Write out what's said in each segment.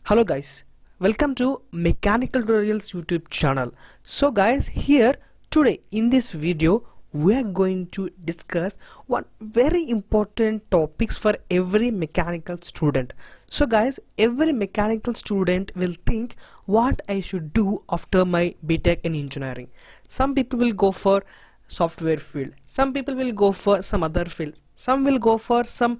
Hello guys, welcome to Mechanical Tutorials YouTube channel. So guys, here today in this video we are going to discuss one very important topics for every mechanical student. So guys, every mechanical student will think what I should do after my BTech in engineering. Some people will go for software field, some people will go for some other field, some will go for some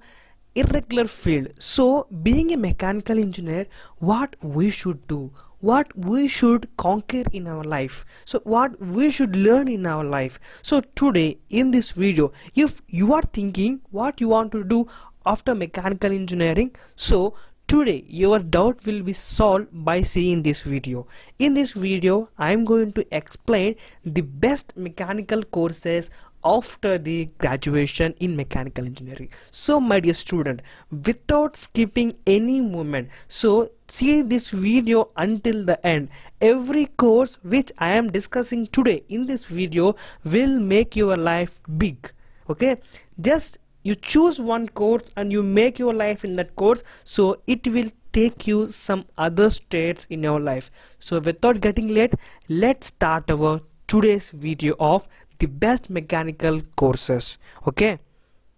irregular field. So being a mechanical engineer, what we should do, what we should conquer in our life, so what we should learn in our life. So today in this video, if you are thinking what you want to do after mechanical engineering, so today your doubt will be solved by seeing this video. In this video I am going to explain the best mechanical courses after the graduation in mechanical engineering. So my dear student, without skipping any moment, so see this video until the end. Every course which I am discussing today in this video will make your life big. Okay, just you choose one course and you make your life in that course, so it will take you some other states in your life. So without getting late, let's start our today's video of the best mechanical courses. Okay,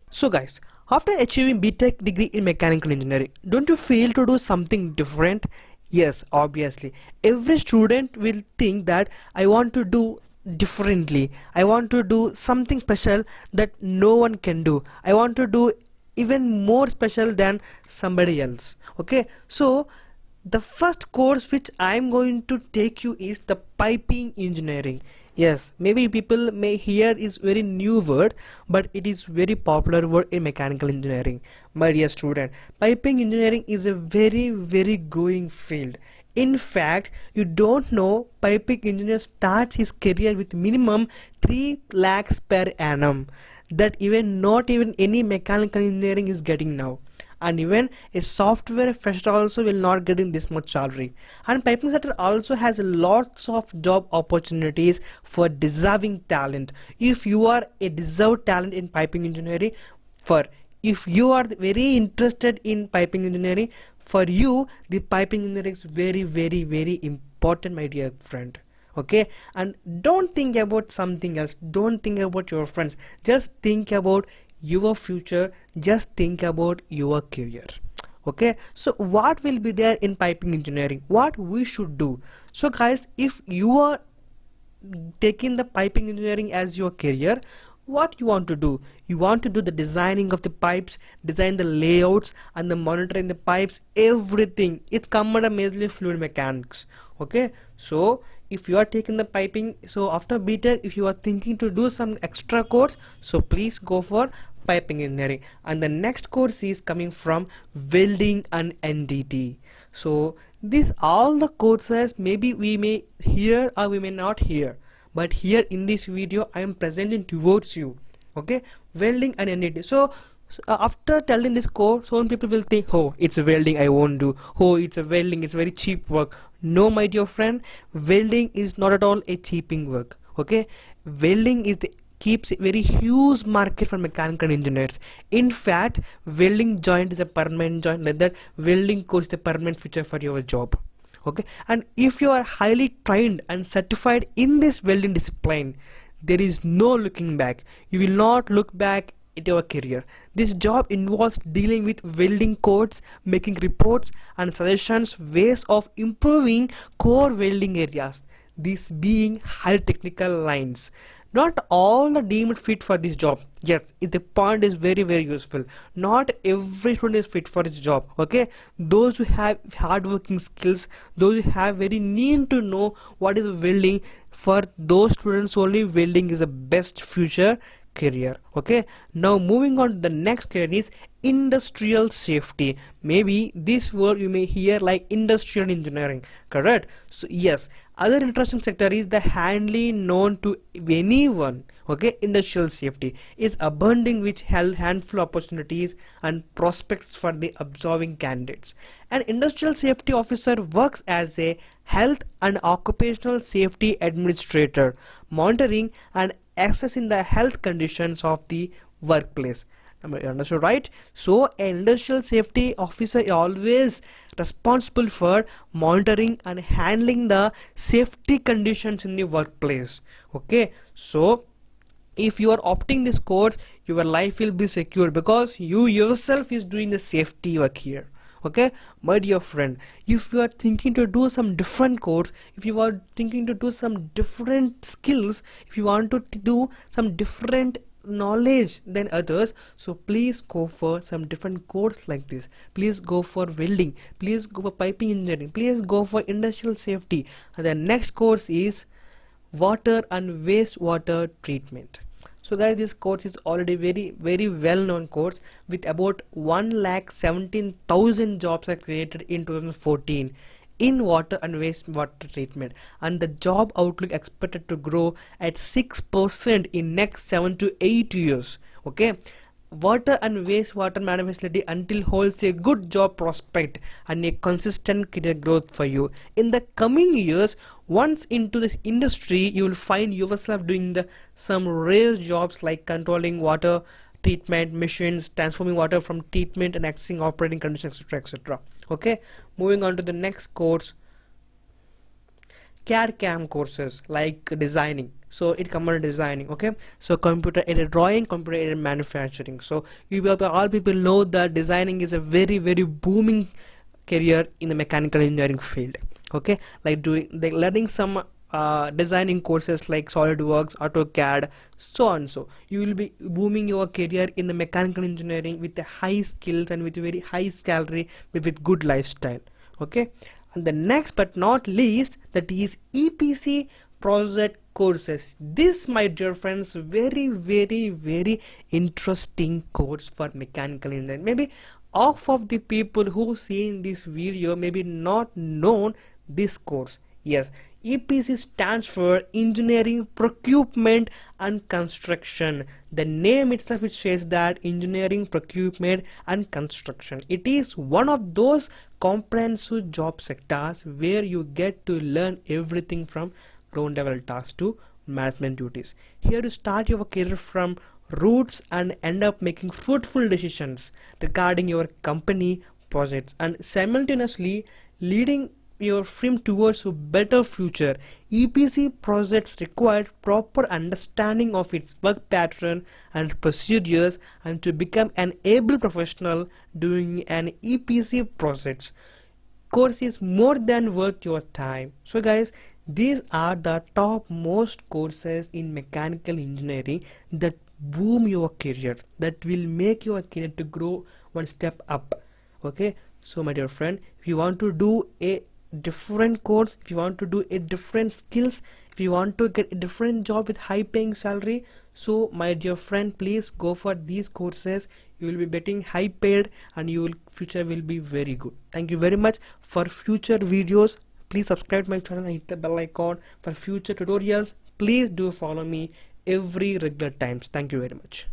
so guys, after achieving BTech degree in mechanical engineering, don't you feel to do something different? Yes, obviously every student will think that I want to do differently, I want to do something special that no one can do, I want to do even more special than somebody else. Okay, so the first course which I am going to take you is the piping engineering. Yes, maybe people may hear is very new word, but it is very popular word in mechanical engineering. My dear student, piping engineering is a very growing field. In fact, you don't know, piping engineer starts his career with minimum 3 lakhs per annum, that even not even any mechanical engineering is getting now. And even a software fresher also will not get in this much salary. And piping sector also has lots of job opportunities for deserving talent. If you are a deserved talent in piping engineering, for if you are very interested in piping engineering, for you the piping engineering is very important, my dear friend. Okay, and don't think about something else, don't think about your friends, just think about your future, just think about your career. Okay, so what will be there in piping engineering, what we should do? So guys, if you are taking the piping engineering as your career, what you want to do, you want to do the designing of the pipes, design the layouts and the monitoring the pipes, everything. It's come under majorly fluid mechanics. Okay, so if you are taking the piping, so after BTech if you are thinking to do some extra course, so please go for piping engineering. And the next course is coming from welding and NDT. So these all the courses maybe we may hear or we may not hear, but here in this video I am presenting towards you. Okay, welding and NDT. So after telling this course, some people will think, oh, it's a welding, I won't do. Oh, it's a welding, it's very cheap work. No, my dear friend, welding is not at all a cheaping work. Okay, welding is the keeps a very huge market for mechanical engineers. In fact, welding joint is a permanent joint, like that welding course is a permanent future for your job. Okay, and if you are highly trained and certified in this welding discipline, there is no looking back. You will not look back at your career. This job involves dealing with welding codes, making reports and suggestions, ways of improving core welding areas, these being high technical lines. Not all the deemed fit for this job. Yes, the point is very useful. Not every student is fit for this job. Okay, those who have hardworking skills, those who have very need to know what is welding, for those students only welding is the best future career. Okay, now moving on to the next career is industrial safety. Maybe this word you may hear like industrial engineering, correct? So yes, other interesting sector is the handily known to anyone. Okay, industrial safety is abounding which held handful opportunities and prospects for the observing candidates. An industrial safety officer works as a health and occupational safety administrator, monitoring and assessing the health conditions of the workplace. Am I understood right? So an industrial safety officer is always responsible for monitoring and handling the safety conditions in the workplace. Okay, so if you are opting this course, your life will be secure because you yourself is doing the safety work here. Okay, my dear friend, if you are thinking to do some different course, if you are thinking to do some different skills, if you want to do some different knowledge than others, so please go for some different course like this. Please go for welding, please go for piping engineering, please go for industrial safety. And the next course is water and wastewater treatment. So guys, this course is already very well known course with about 1,17,000 jobs are created in 2014 in water and wastewater treatment, and the job outlook expected to grow at 6% in next 7 to 8 years. Okay, water and wastewater management facility until holds a good job prospect and a consistent career growth for you in the coming years. Once into this industry, you will find yourself doing some rare jobs like controlling water treatment machines, transforming water from treatment and accessing operating conditions, etc, etc. Okay, moving on to the next course, CAD CAM courses like designing. So it comes under designing. Okay, so computer aided drawing, computer aided manufacturing. So all people know that designing is a very booming career in the mechanical engineering field. Okay, like learning some designing courses like SolidWorks, AutoCAD, so on. So you will be booming your career in the mechanical engineering with the high skills and with a very high salary with good lifestyle. Okay, and the next but not least, that is EPC project courses. This, my dear friends, very interesting course for mechanical engineering. Maybe half of the people who see in this video maybe not known this course. Yes, EPC stands for Engineering, Procurement and Construction. The name itself it says that engineering, procurement and construction. It is one of those comprehensive job sectors where you get to learn everything from ground level tasks to management duties. Here you start your career from roots and end up making fruitful decisions regarding your company projects and simultaneously leading your firm towards a better future. EPC projects require proper understanding of its work pattern and procedures, and to become an able professional doing an EPC projects course is more than worth your time. So guys, these are the top most courses in mechanical engineering that boom your career, that will make your career to grow one step up. Okay, so my dear friend, if you want to do a different course, if you want to do a different skills, if you want to get a different job with high paying salary, so my dear friend, please go for these courses. You will be getting high paid and your future will be very good. Thank you very much. For future videos, please subscribe to my channel and hit the bell icon for future tutorials. Please do follow me every regular times. Thank you very much.